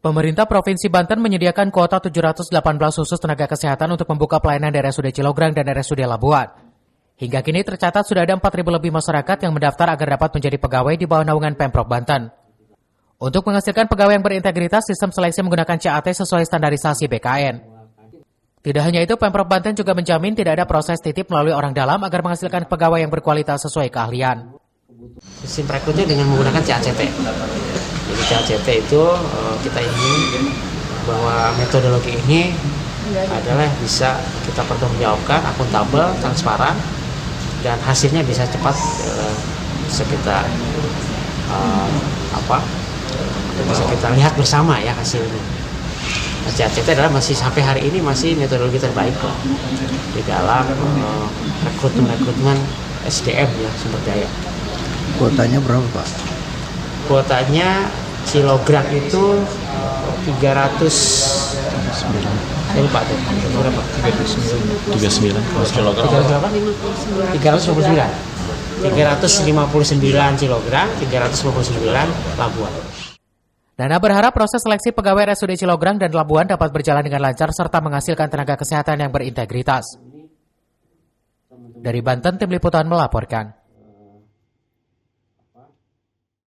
Pemerintah Provinsi Banten menyediakan kuota 718 khusus tenaga kesehatan untuk membuka pelayanan di RSUD Cilograng dan RSUD Labuan. Hingga kini tercatat sudah ada 4.000 lebih masyarakat yang mendaftar agar dapat menjadi pegawai di bawah naungan Pemprov Banten. Untuk menghasilkan pegawai yang berintegritas, sistem seleksi menggunakan CAT sesuai standarisasi BKN. Tidak hanya itu, Pemprov Banten juga menjamin tidak ada proses titip melalui orang dalam agar menghasilkan pegawai yang berkualitas sesuai keahlian. Sistem rekrutnya dengan menggunakan CACT. Jadi CACT itu kita ingin bahwa metodologi ini adalah bisa kita pertanggungjawabkan, akuntabel, transparan, dan hasilnya bisa cepat, bisa kita bisa kita lihat bersama ya hasilnya. Nah, CACT adalah masih sampai hari ini masih metodologi terbaik kok di dalam rekrutmen SDM ya, sumber daya. Kuotanya berapa, Pak? Kuotanya Cilograng itu 300. Saya lupa tuh. Berapa? 39. Cilograng. 359 Cilograng, 359 Labuan. Nana berharap proses seleksi pegawai RSUD Cilograng dan Labuan dapat berjalan dengan lancar serta menghasilkan tenaga kesehatan yang berintegritas. Dari Banten, Tim Liputan melaporkan.